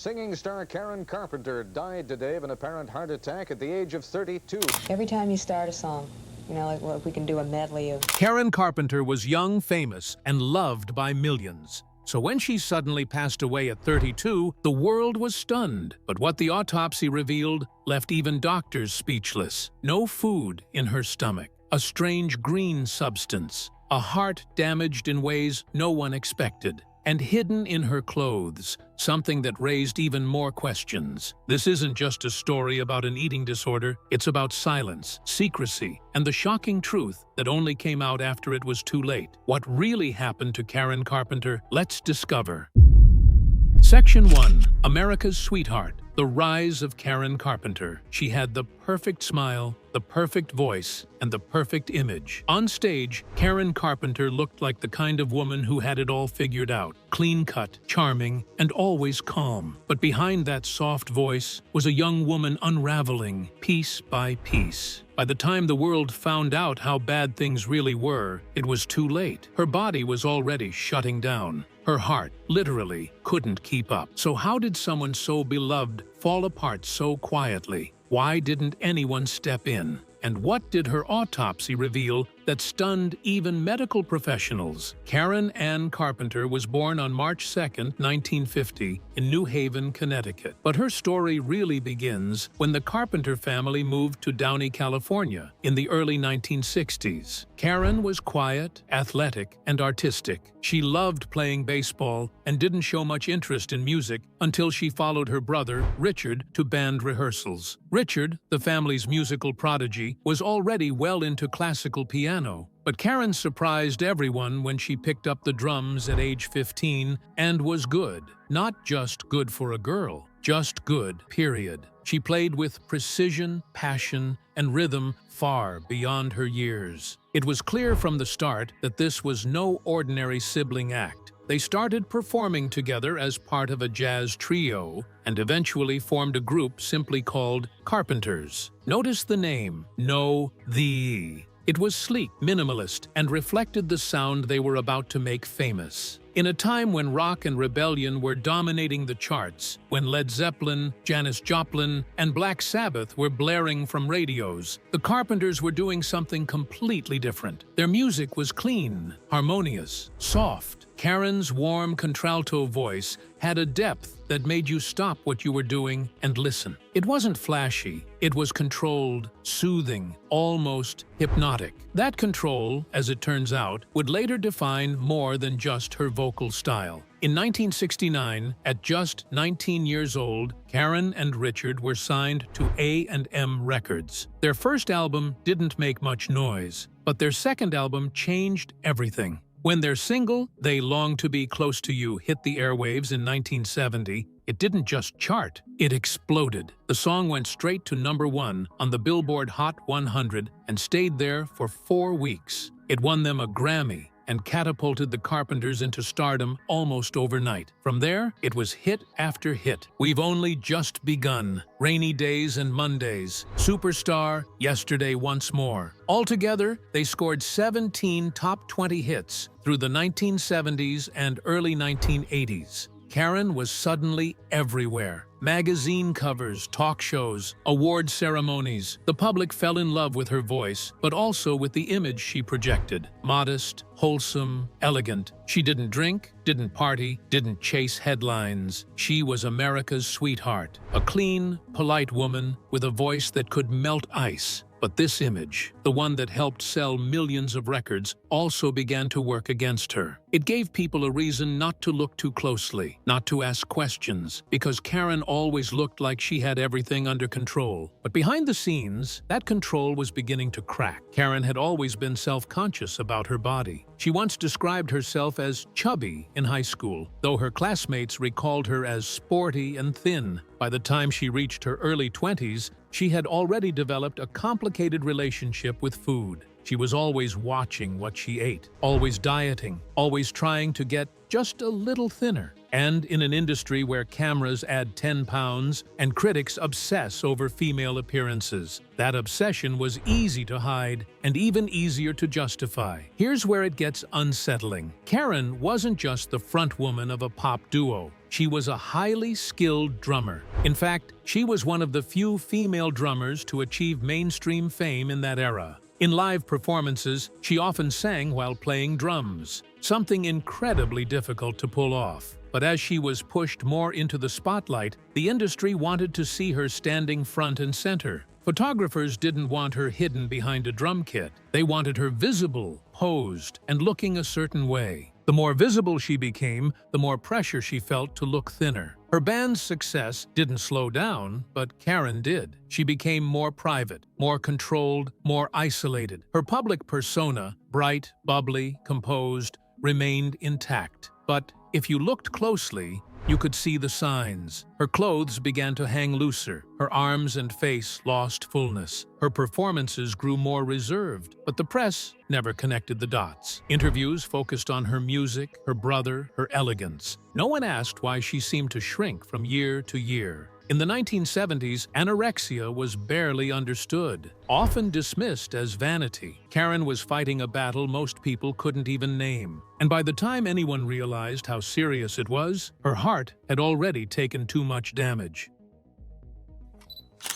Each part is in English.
Singing star Karen Carpenter died today of an apparent heart attack at the age of 32. Every time you start a song, like, well, if we can do a medley of... Karen Carpenter was young, famous, and loved by millions. So when she suddenly passed away at 32, the world was stunned. But what the autopsy revealed left even doctors speechless. No food in her stomach, a strange green substance, a heart damaged in ways no one expected, and hidden in her clothes, something that raised even more questions. This isn't just a story about an eating disorder, it's about silence, secrecy, and the shocking truth that only came out after it was too late. What really happened to Karen Carpenter? Let's discover. Section 1. America's Sweetheart. The rise of Karen Carpenter. She had the perfect smile, the perfect voice, and the perfect image. On stage, Karen Carpenter looked like the kind of woman who had it all figured out. Clean-cut, charming, and always calm. But behind that soft voice was a young woman unraveling, piece by piece. By the time the world found out how bad things really were, it was too late. Her body was already shutting down. Her heart, literally, couldn't keep up. So how did someone so beloved fall apart so quietly? Why didn't anyone step in? And what did her autopsy reveal that stunned even medical professionals? Karen Ann Carpenter was born on March 2, 1950, in New Haven, Connecticut. But her story really begins when the Carpenter family moved to Downey, California, in the early 1960s. Karen was quiet, athletic, and artistic. She loved playing baseball and didn't show much interest in music until she followed her brother, Richard, to band rehearsals. Richard, the family's musical prodigy, was already well into classical piano, but Karen surprised everyone when she picked up the drums at age 15 and was good. Not just good for a girl, just good, period. She played with precision, passion, and rhythm far beyond her years. It was clear from the start that this was no ordinary sibling act. They started performing together as part of a jazz trio and eventually formed a group simply called Carpenters. Notice the name, no the. It was sleek, minimalist, and reflected the sound they were about to make famous. In a time when rock and rebellion were dominating the charts, when Led Zeppelin, Janis Joplin, and Black Sabbath were blaring from radios, the Carpenters were doing something completely different. Their music was clean, harmonious, soft. Karen's warm contralto voice had a depth that made you stop what you were doing and listen. It wasn't flashy, it was controlled, soothing, almost hypnotic. That control, as it turns out, would later define more than just her vocal style. In 1969, at just 19 years old, Karen and Richard were signed to A&M Records. Their first album didn't make much noise, but their second album changed everything. When their single, They Long to Be Close to You, hit the airwaves in 1970, it didn't just chart, it exploded. The song went straight to #1 on the Billboard Hot 100 and stayed there for 4 weeks. It won them a Grammy and catapulted the Carpenters into stardom almost overnight. From there, it was hit after hit. We've Only Just Begun, Rainy Days and Mondays, Superstar, Yesterday Once More. Altogether, they scored 17 top 20 hits through the 1970s and early 1980s. Karen was suddenly everywhere. Magazine covers, talk shows, award ceremonies. The public fell in love with her voice, but also with the image she projected. Modest, wholesome, elegant. She didn't drink, didn't party, didn't chase headlines. She was America's sweetheart. A clean, polite woman with a voice that could melt ice. But this image, the one that helped sell millions of records, also began to work against her. It gave people a reason not to look too closely, not to ask questions, because Karen always looked like she had everything under control. But behind the scenes, that control was beginning to crack. Karen had always been self-conscious about her body. She once described herself as chubby in high school, though her classmates recalled her as sporty and thin. By the time she reached her early 20s, she had already developed a complicated relationship with food. She was always watching what she ate, always dieting, always trying to get just a little thinner. And in an industry where cameras add 10 pounds and critics obsess over female appearances, that obsession was easy to hide and even easier to justify. Here's where it gets unsettling. Karen wasn't just the frontwoman of a pop duo. she was a highly skilled drummer. In fact, she was one of the few female drummers to achieve mainstream fame in that era. In live performances, she often sang while playing drums, something incredibly difficult to pull off. But as she was pushed more into the spotlight, the industry wanted to see her standing front and center. Photographers didn't want her hidden behind a drum kit. They wanted her visible, posed, and looking a certain way. The more visible she became, the more pressure she felt to look thinner. Her band's success didn't slow down, but Karen did. She became more private, more controlled, more isolated. Her public persona, bright, bubbly, composed, remained intact. But if you looked closely, you could see the signs. Her clothes began to hang looser. Her arms and face lost fullness. Her performances grew more reserved, but the press never connected the dots. Interviews focused on her music, her brother, her elegance. No one asked why she seemed to shrink from year to year. In the 1970s, anorexia was barely understood, often dismissed as vanity. Karen was fighting a battle most people couldn't even name. And by the time anyone realized how serious it was, her heart had already taken too much damage.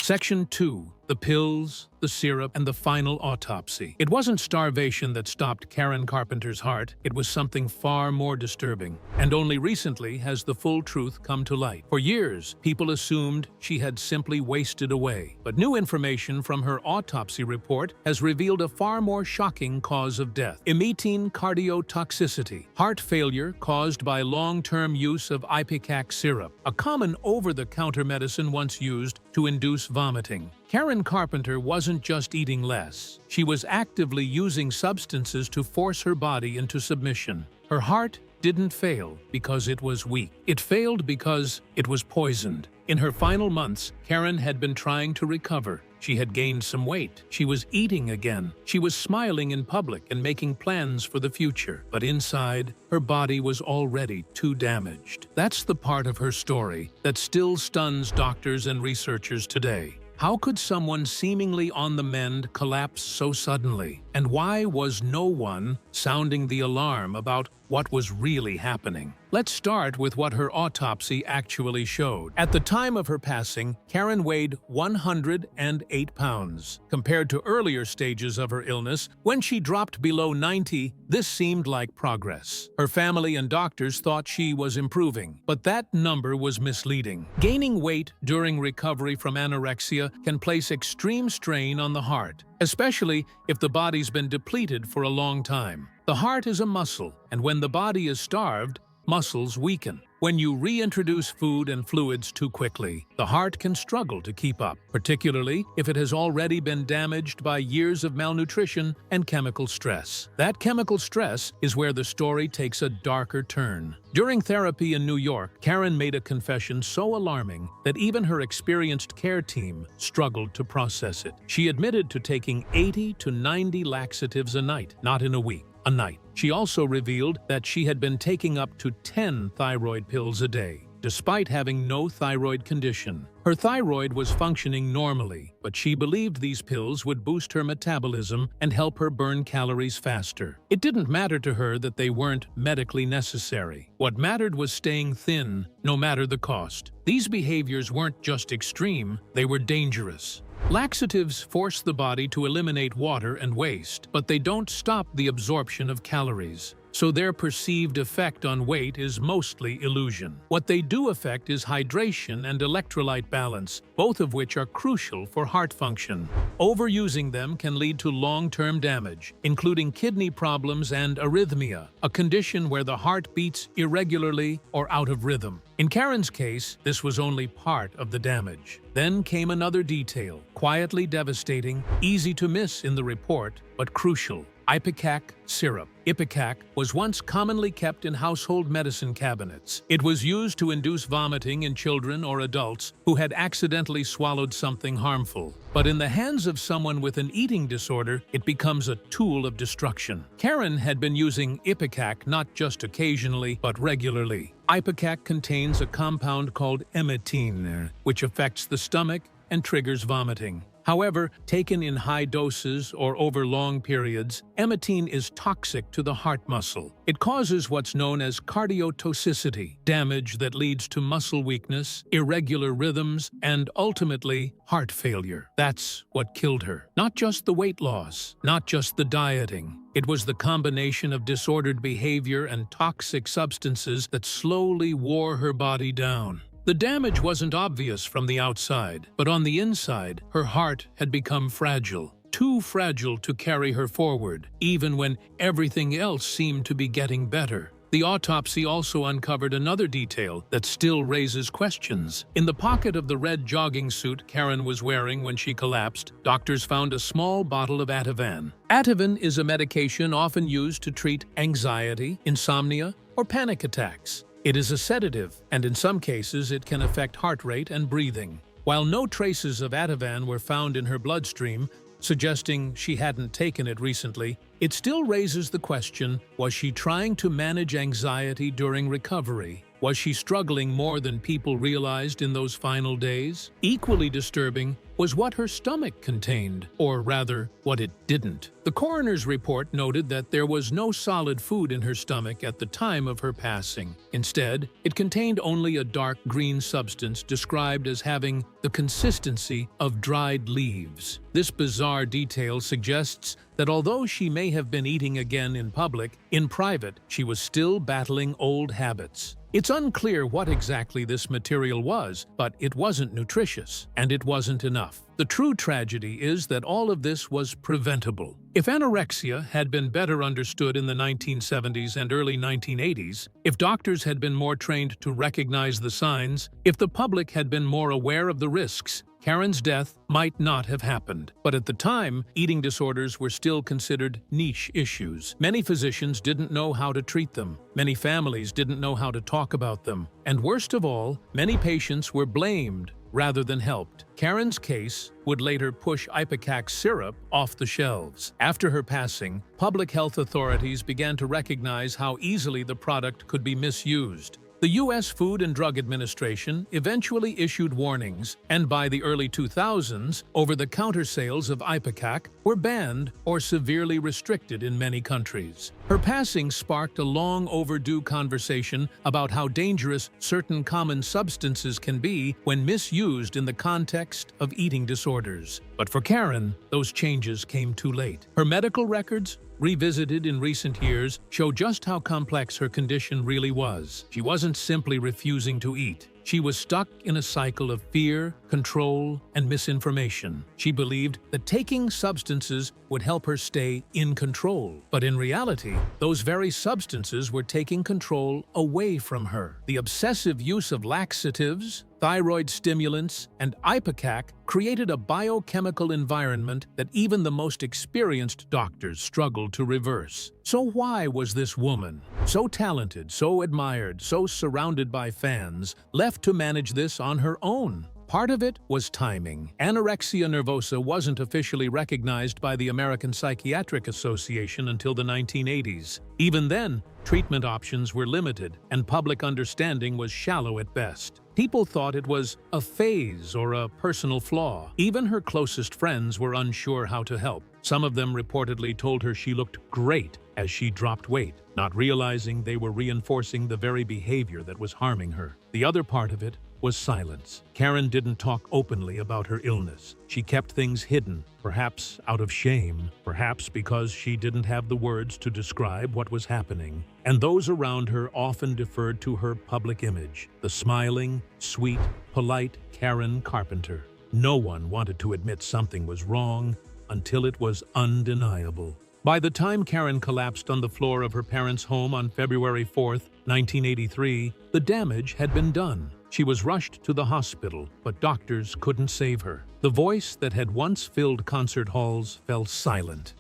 Section 2. The pills, the syrup, and the final autopsy. It wasn't starvation that stopped Karen Carpenter's heart. It was something far more disturbing. And only recently has the full truth come to light. For years, people assumed she had simply wasted away. But new information from her autopsy report has revealed a far more shocking cause of death: immediate cardiotoxicity, heart failure caused by long-term use of ipecac syrup, a common over-the-counter medicine once used to induce vomiting. Karen Carpenter wasn't just eating less. She was actively using substances to force her body into submission. Her heart didn't fail because it was weak. It failed because it was poisoned. In her final months, Karen had been trying to recover. She had gained some weight. She was eating again. She was smiling in public and making plans for the future. But inside, her body was already too damaged. That's the part of her story that still stuns doctors and researchers today. How could someone seemingly on the mend collapse so suddenly? And why was no one sounding the alarm about what was really happening? Let's start with what her autopsy actually showed. At the time of her passing, Karen weighed 108 pounds. Compared to earlier stages of her illness, when she dropped below 90, this seemed like progress. Her family and doctors thought she was improving, but that number was misleading. Gaining weight during recovery from anorexia can place extreme strain on the heart, especially if the body's been depleted for a long time. The heart is a muscle, and when the body is starved, muscles weaken. When you reintroduce food and fluids too quickly, the heart can struggle to keep up, particularly if it has already been damaged by years of malnutrition and chemical stress. That chemical stress is where the story takes a darker turn. During therapy in New York, Karen made a confession so alarming that even her experienced care team struggled to process it. She admitted to taking 80 to 90 laxatives a night, not in a week. A night. She also revealed that she had been taking up to 10 thyroid pills a day, despite having no thyroid condition. Her thyroid was functioning normally, but she believed these pills would boost her metabolism and help her burn calories faster. It didn't matter to her that they weren't medically necessary. What mattered was staying thin, no matter the cost. These behaviors weren't just extreme, they were dangerous. Laxatives force the body to eliminate water and waste, but they don't stop the absorption of calories. So their perceived effect on weight is mostly illusion. What they do affect is hydration and electrolyte balance, both of which are crucial for heart function. Overusing them can lead to long-term damage, including kidney problems and arrhythmia, a condition where the heart beats irregularly or out of rhythm. In Karen's case, this was only part of the damage. Then came another detail, quietly devastating, easy to miss in the report, but crucial: ipecac syrup. Ipecac was once commonly kept in household medicine cabinets. It was used to induce vomiting in children or adults who had accidentally swallowed something harmful. But in the hands of someone with an eating disorder, it becomes a tool of destruction. Karen had been using ipecac not just occasionally, but regularly. Ipecac contains a compound called emmetine, which affects the stomach and triggers vomiting. However, taken in high doses or over long periods, emmetine is toxic to the heart muscle. It causes what's known as cardiotoxicity, damage that leads to muscle weakness, irregular rhythms, and ultimately, heart failure. That's what killed her. Not just the weight loss, not just the dieting. It was the combination of disordered behavior and toxic substances that slowly wore her body down. The damage wasn't obvious from the outside, but on the inside, her heart had become fragile. Too fragile to carry her forward, even when everything else seemed to be getting better. The autopsy also uncovered another detail that still raises questions. In the pocket of the red jogging suit Karen was wearing when she collapsed, doctors found a small bottle of Ativan. Ativan is a medication often used to treat anxiety, insomnia, or panic attacks. It is a sedative, and in some cases it can affect heart rate and breathing. While no traces of Ativan were found in her bloodstream, suggesting she hadn't taken it recently, it still raises the question, was she trying to manage anxiety during recovery? Was she struggling more than people realized in those final days? Equally disturbing was what her stomach contained, or rather, what it didn't. The coroner's report noted that there was no solid food in her stomach at the time of her passing. Instead, it contained only a dark green substance described as having the consistency of dried leaves. This bizarre detail suggests that although she may have been eating again in public, in private, she was still battling old habits. It's unclear what exactly this material was, but it wasn't nutritious, and it wasn't enough. The true tragedy is that all of this was preventable. If anorexia had been better understood in the 1970s and early 1980s, if doctors had been more trained to recognize the signs, if the public had been more aware of the risks, Karen's death might not have happened. But at the time, eating disorders were still considered niche issues. Many physicians didn't know how to treat them. Many families didn't know how to talk about them. And worst of all, many patients were blamed rather than helped. Karen's case would later push ipecac syrup off the shelves. After her passing, public health authorities began to recognize how easily the product could be misused. The U.S. Food and Drug Administration eventually issued warnings, and by the early 2000s, over-the-counter sales of ipecac were banned or severely restricted in many countries. Her passing sparked a long-overdue conversation about how dangerous certain common substances can be when misused in the context of eating disorders. But for Karen, those changes came too late. Her medical records, revisited in recent years, show just how complex her condition really was. She wasn't simply refusing to eat. She was stuck in a cycle of fear, control, and misinformation. She believed that taking substances would help her stay in control. But in reality, those very substances were taking control away from her. The obsessive use of laxatives, thyroid stimulants, and ipecac created a biochemical environment that even the most experienced doctors struggled to reverse. So why was this woman, so talented, so admired, so surrounded by fans, left to manage this on her own? Part of it was timing. Anorexia nervosa wasn't officially recognized by the American Psychiatric Association until the 1980s. Even then, treatment options were limited, and public understanding was shallow at best. People thought it was a phase or a personal flaw. Even her closest friends were unsure how to help. Some of them reportedly told her she looked great as she dropped weight, not realizing they were reinforcing the very behavior that was harming her. The other part of it was silence. Karen didn't talk openly about her illness. She kept things hidden, perhaps out of shame, perhaps because she didn't have the words to describe what was happening. And those around her often deferred to her public image, the smiling, sweet, polite Karen Carpenter. No one wanted to admit something was wrong until it was undeniable. By the time Karen collapsed on the floor of her parents' home on February 4, 1983, the damage had been done. She was rushed to the hospital, but doctors couldn't save her. The voice that had once filled concert halls fell silent.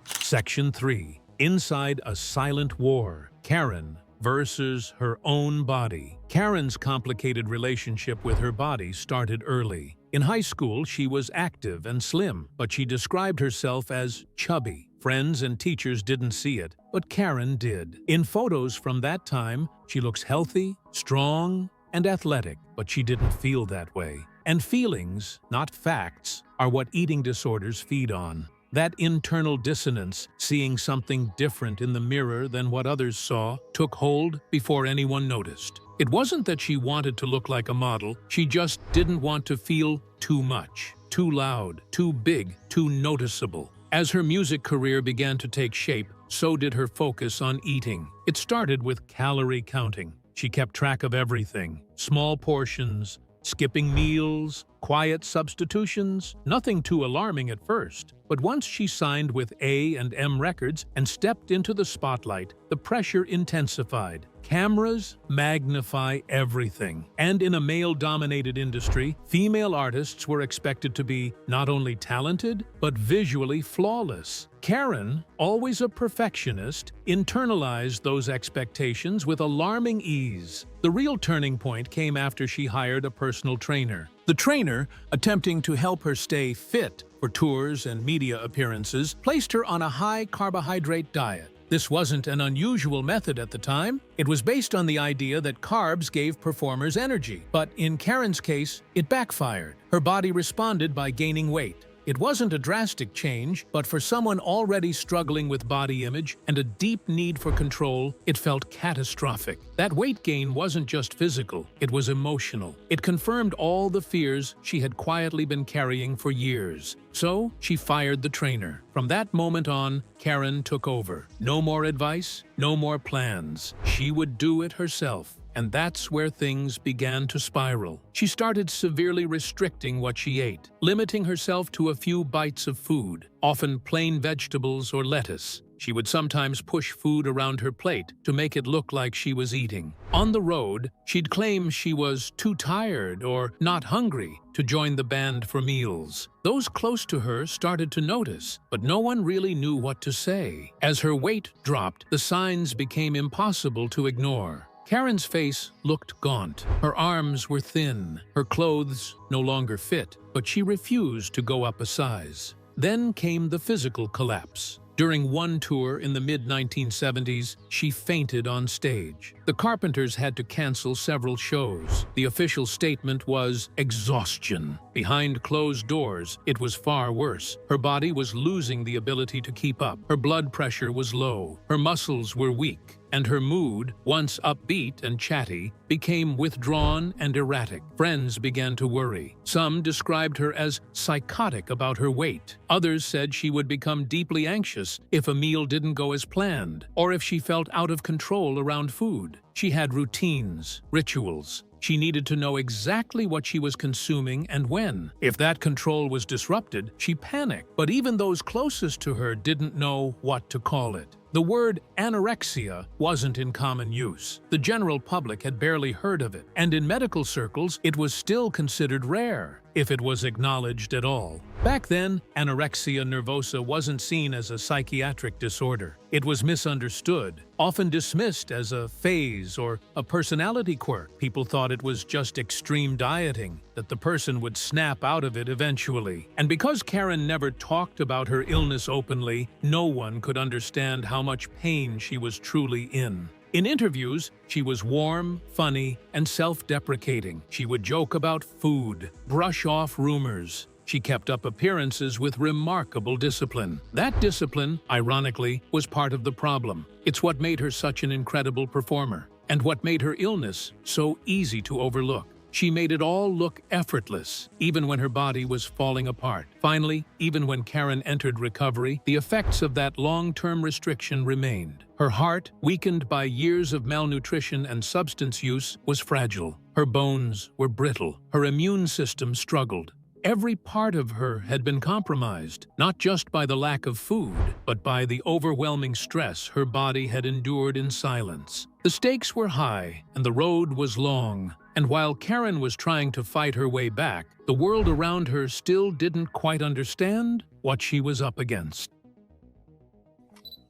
Section 3. Inside a Silent War. Karen versus her own body. Karen's complicated relationship with her body started early. In high school, she was active and slim, but she described herself as chubby. Friends and teachers didn't see it, but Karen did. In photos from that time, she looks healthy, strong, and athletic, but she didn't feel that way. And feelings, not facts, are what eating disorders feed on. That internal dissonance, seeing something different in the mirror than what others saw, took hold before anyone noticed. It wasn't that she wanted to look like a model, she just didn't want to feel too much, too loud, too big, too noticeable. As her music career began to take shape, so did her focus on eating. It started with calorie counting. She kept track of everything: small portions, skipping meals, quiet substitutions, nothing too alarming at first. But once she signed with A&M Records and stepped into the spotlight, the pressure intensified. Cameras magnify everything. And in a male-dominated industry, female artists were expected to be not only talented, but visually flawless. Karen, always a perfectionist, internalized those expectations with alarming ease. The real turning point came after she hired a personal trainer. The trainer, attempting to help her stay fit for tours and media appearances, placed her on a high-carbohydrate diet. This wasn't an unusual method at the time. It was based on the idea that carbs gave performers energy. But in Karen's case, it backfired. Her body responded by gaining weight. It wasn't a drastic change, but for someone already struggling with body image and a deep need for control, it felt catastrophic. That weight gain wasn't just physical, it was emotional. It confirmed all the fears she had quietly been carrying for years. So, she fired the trainer. From that moment on, Karen took over. No more advice, no more plans. She would do it herself. And that's where things began to spiral. She started severely restricting what she ate, limiting herself to a few bites of food, often plain vegetables or lettuce. She would sometimes push food around her plate to make it look like she was eating. On the road, she'd claim she was too tired or not hungry to join the band for meals. Those close to her started to notice, but no one really knew what to say. As her weight dropped, the signs became impossible to ignore. Karen's face looked gaunt. Her arms were thin. Her clothes no longer fit, but she refused to go up a size. Then came the physical collapse. During one tour in the mid-1970s, she fainted on stage. The Carpenters had to cancel several shows. The official statement was exhaustion. Behind closed doors, it was far worse. Her body was losing the ability to keep up. Her blood pressure was low. Her muscles were weak. And her mood, once upbeat and chatty, became withdrawn and erratic. Friends began to worry. Some described her as psychotic about her weight. Others said she would become deeply anxious if a meal didn't go as planned, or if she felt out of control around food. She had routines, rituals. She needed to know exactly what she was consuming and when. If that control was disrupted, she panicked. But even those closest to her didn't know what to call it. The word anorexia wasn't in common use. The general public had barely heard of it, and in medical circles, it was still considered rare, if it was acknowledged at all. Back then, anorexia nervosa wasn't seen as a psychiatric disorder. It was misunderstood, often dismissed as a phase or a personality quirk. People thought it was just extreme dieting, that the person would snap out of it eventually. And because Karen never talked about her illness openly, no one could understand how much pain she was truly in. In interviews, she was warm, funny, and self-deprecating. She would joke about food, brush off rumors. She kept up appearances with remarkable discipline. That discipline, ironically, was part of the problem. It's what made her such an incredible performer, and what made her illness so easy to overlook. She made it all look effortless, even when her body was falling apart. Finally, even when Karen entered recovery, the effects of that long-term restriction remained. Her heart, weakened by years of malnutrition and substance use, was fragile. Her bones were brittle. Her immune system struggled. Every part of her had been compromised, not just by the lack of food, but by the overwhelming stress her body had endured in silence. The stakes were high, and the road was long. And while Karen was trying to fight her way back, the world around her still didn't quite understand what she was up against.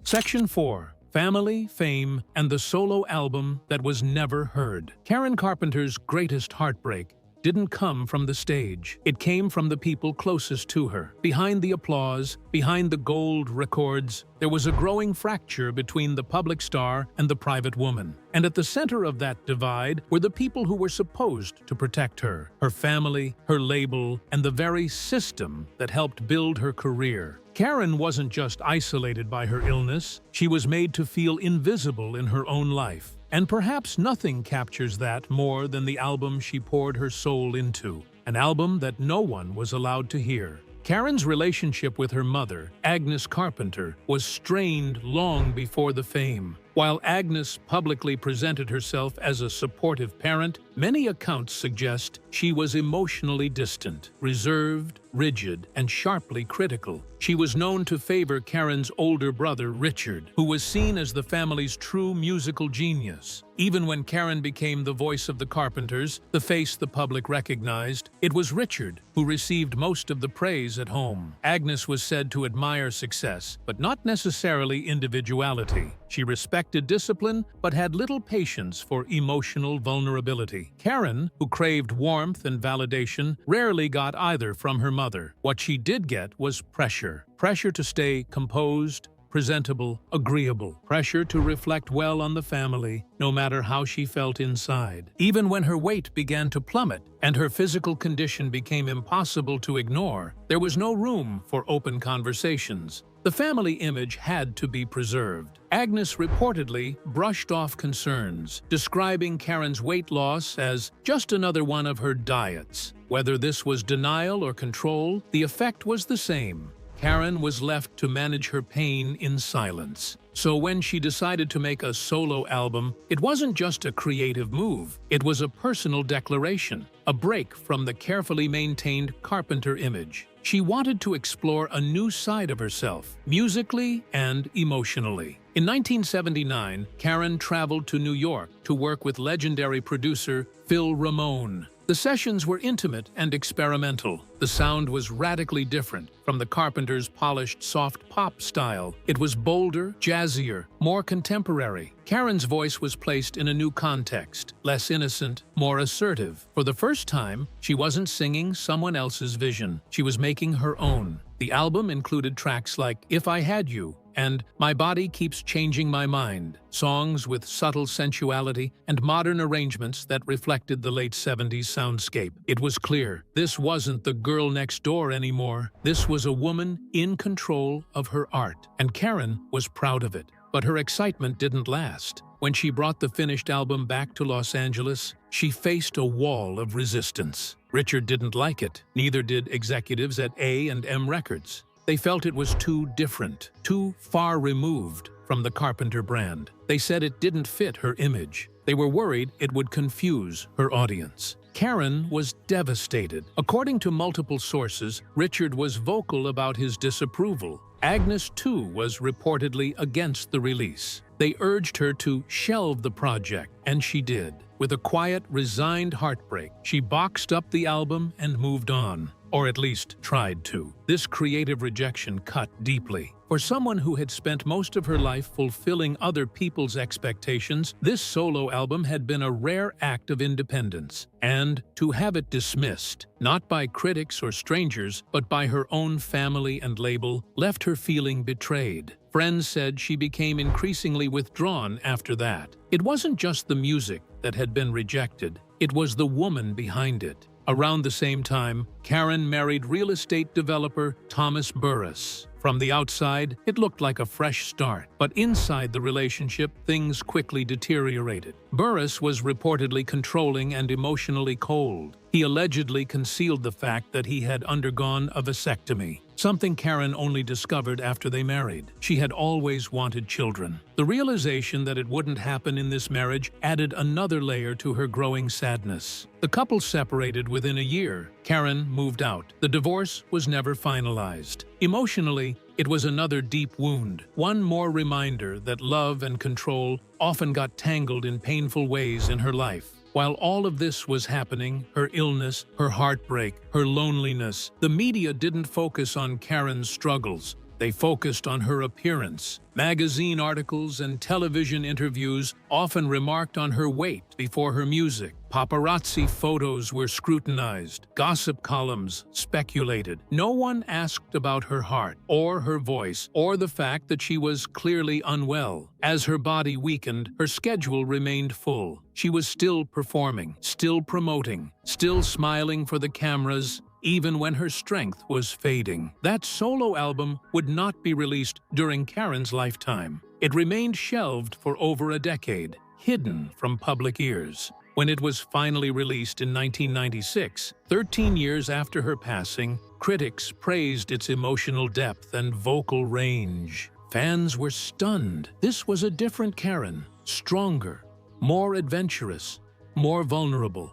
Section 4. Family, Fame, and the Solo Album That Was Never Heard. Karen Carpenter's greatest heartbreak didn't come from the stage. It came from the people closest to her. Behind the applause, behind the gold records, there was a growing fracture between the public star and the private woman. And at the center of that divide were the people who were supposed to protect her, her family, her label, and the very system that helped build her career. Karen wasn't just isolated by her illness, she was made to feel invisible in her own life. And perhaps nothing captures that more than the album she poured her soul into, an album that no one was allowed to hear. Karen's relationship with her mother, Agnes Carpenter, was strained long before the fame. While Agnes publicly presented herself as a supportive parent, many accounts suggest she was emotionally distant, reserved, rigid, and sharply critical. She was known to favor Karen's older brother, Richard, who was seen as the family's true musical genius. Even when Karen became the voice of the Carpenters, the face the public recognized, it was Richard who received most of the praise at home. Agnes was said to admire success, but not necessarily individuality. She respected discipline, but had little patience for emotional vulnerability. Karen, who craved warmth and validation, rarely got either from her mother. What she did get was pressure. Pressure to stay composed, presentable, agreeable. Pressure to reflect well on the family, no matter how she felt inside. Even when her weight began to plummet and her physical condition became impossible to ignore, there was no room for open conversations. The family image had to be preserved. Agnes reportedly brushed off concerns, describing Karen's weight loss as just another one of her diets. Whether this was denial or control, the effect was the same. Karen was left to manage her pain in silence. So when she decided to make a solo album, it wasn't just a creative move, it was a personal declaration, a break from the carefully maintained Carpenter image. She wanted to explore a new side of herself, musically and emotionally. In 1979, Karen traveled to New York to work with legendary producer Phil Ramone. The sessions were intimate and experimental. The sound was radically different from the Carpenters' polished soft pop style. It was bolder, jazzier, more contemporary. Karen's voice was placed in a new context, less innocent, more assertive. For the first time, she wasn't singing someone else's vision. She was making her own. The album included tracks like If I Had You and My Body Keeps Changing My Mind, songs with subtle sensuality and modern arrangements that reflected the late 70s soundscape. It was clear, this wasn't the girl next door anymore. This was a woman in control of her art, and Karen was proud of it. But her excitement didn't last. When she brought the finished album back to Los Angeles, she faced a wall of resistance. Richard didn't like it. Neither did executives at A&M Records. They felt it was too different, too far removed from the Carpenter brand. They said it didn't fit her image. They were worried it would confuse her audience. Karen was devastated. According to multiple sources, Richard was vocal about his disapproval. Agnes, too, was reportedly against the release. They urged her to shelve the project, and she did. With a quiet, resigned heartbreak, she boxed up the album and moved on. Or at least tried to. This creative rejection cut deeply. For someone who had spent most of her life fulfilling other people's expectations, this solo album had been a rare act of independence. And to have it dismissed, not by critics or strangers, but by her own family and label, left her feeling betrayed. Friends said she became increasingly withdrawn after that. It wasn't just the music that had been rejected, it was the woman behind it. Around the same time, Karen married real estate developer Thomas Burris. From the outside, it looked like a fresh start, but inside the relationship, things quickly deteriorated. Burris was reportedly controlling and emotionally cold. He allegedly concealed the fact that he had undergone a vasectomy, something Karen only discovered after they married. She had always wanted children. The realization that it wouldn't happen in this marriage added another layer to her growing sadness. The couple separated within a year. Karen moved out. The divorce was never finalized. Emotionally, it was another deep wound, one more reminder that love and control often got tangled in painful ways in her life. While all of this was happening, her illness, her heartbreak, her loneliness, the media didn't focus on Karen's struggles. They focused on her appearance. Magazine articles and television interviews often remarked on her weight before her music. Paparazzi photos were scrutinized. Gossip columns speculated. No one asked about her heart, or her voice, or the fact that she was clearly unwell. As her body weakened, her schedule remained full. She was still performing, still promoting, still smiling for the cameras, even when her strength was fading. That solo album would not be released during Karen's lifetime. It remained shelved for over a decade, hidden from public ears. When it was finally released in 1996, 13 years after her passing, critics praised its emotional depth and vocal range. Fans were stunned. This was a different Karen, stronger, more adventurous, more vulnerable.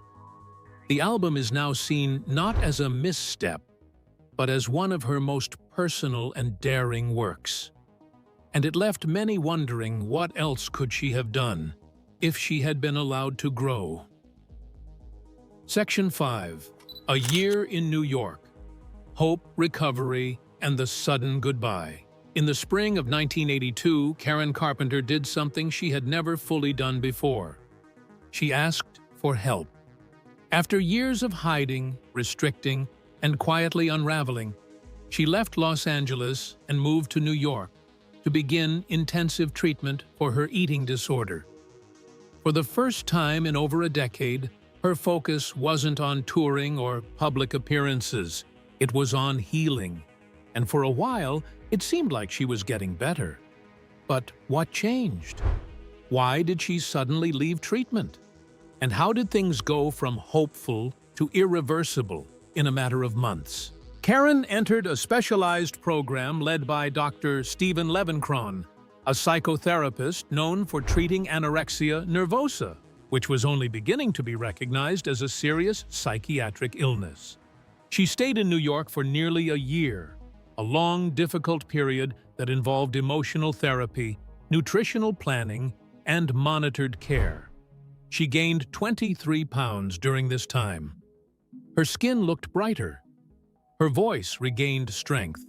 The album is now seen not as a misstep, but as one of her most personal and daring works. And it left many wondering what else could she have done if she had been allowed to grow. Section 5. A Year in New York. Hope, recovery, and the sudden goodbye. In the spring of 1982, Karen Carpenter did something she had never fully done before. She asked for help. After years of hiding, restricting, and quietly unraveling, she left Los Angeles and moved to New York to begin intensive treatment for her eating disorder. For the first time in over a decade, her focus wasn't on touring or public appearances. It was on healing. And for a while, it seemed like she was getting better. But what changed? Why did she suddenly leave treatment? And how did things go from hopeful to irreversible in a matter of months? Karen entered a specialized program led by Dr. Stephen Levenkron, a psychotherapist known for treating anorexia nervosa, which was only beginning to be recognized as a serious psychiatric illness. She stayed in New York for nearly a year, a long, difficult period that involved emotional therapy, nutritional planning, and monitored care. She gained 23 pounds during this time. Her skin looked brighter. Her voice regained strength.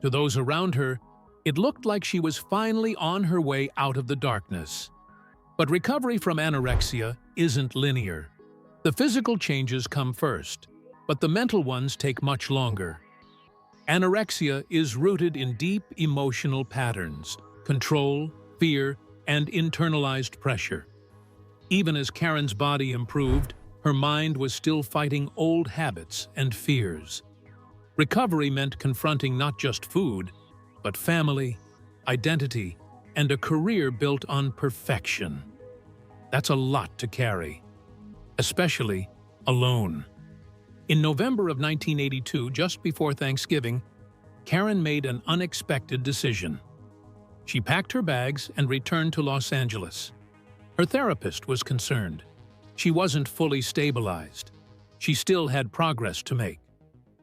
To those around her, it looked like she was finally on her way out of the darkness. But recovery from anorexia isn't linear. The physical changes come first, but the mental ones take much longer. Anorexia is rooted in deep emotional patterns, control, fear, and internalized pressure. Even as Karen's body improved, her mind was still fighting old habits and fears. Recovery meant confronting not just food, but family, identity, and a career built on perfection. That's a lot to carry, especially alone. In November of 1982, just before Thanksgiving, Karen made an unexpected decision. She packed her bags and returned to Los Angeles. Her therapist was concerned. She wasn't fully stabilized. She still had progress to make.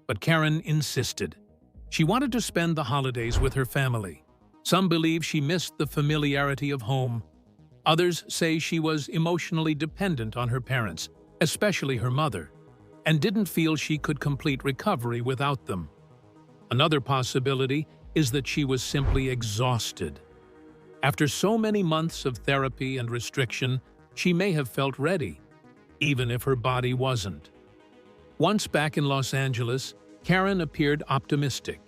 But Karen insisted. She wanted to spend the holidays with her family. Some believe she missed the familiarity of home. Others say she was emotionally dependent on her parents, especially her mother, and didn't feel she could complete recovery without them. Another possibility is that she was simply exhausted. After so many months of therapy and restriction, she may have felt ready, even if her body wasn't. Once back in Los Angeles, Karen appeared optimistic.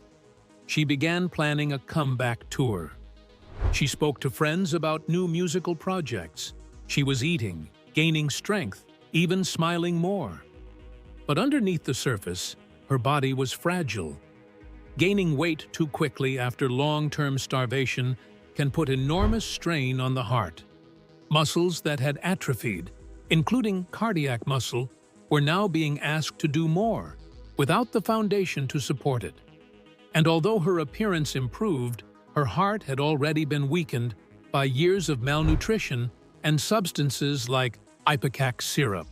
She began planning a comeback tour. She spoke to friends about new musical projects. She was eating, gaining strength, even smiling more. But underneath the surface, her body was fragile. Gaining weight too quickly after long-term starvation can put enormous strain on the heart. Muscles that had atrophied, including cardiac muscle, were now being asked to do more, without the foundation to support it. And although her appearance improved, her heart had already been weakened by years of malnutrition and substances like ipecac syrup.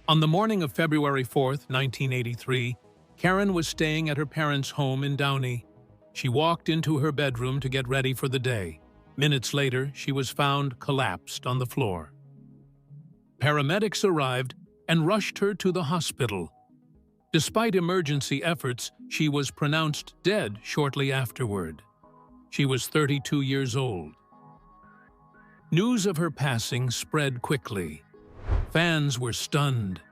On the morning of February 4, 1983, Karen was staying at her parents' home in Downey. She walked into her bedroom to get ready for the day. Minutes later, she was found collapsed on the floor. Paramedics arrived and rushed her to the hospital. Despite emergency efforts, she was pronounced dead shortly afterward. She was 32 years old. News of her passing spread quickly. Fans were stunned.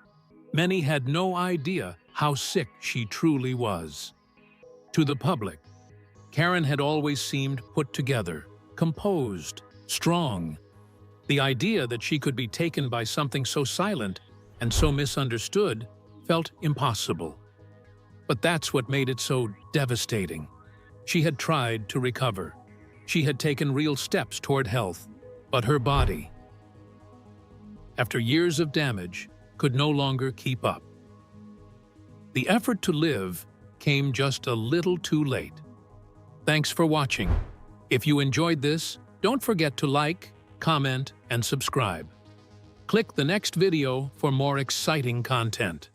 Many had no idea how sick she truly was. To the public, Karen had always seemed put together, composed, strong. The idea that she could be taken by something so silent and so misunderstood felt impossible. But that's what made it so devastating. She had tried to recover. She had taken real steps toward health, but her body, after years of damage, could no longer keep up. The effort to live came just a little too late. Thanks for watching. If you enjoyed this, don't forget to like, comment, and subscribe. Click the next video for more exciting content.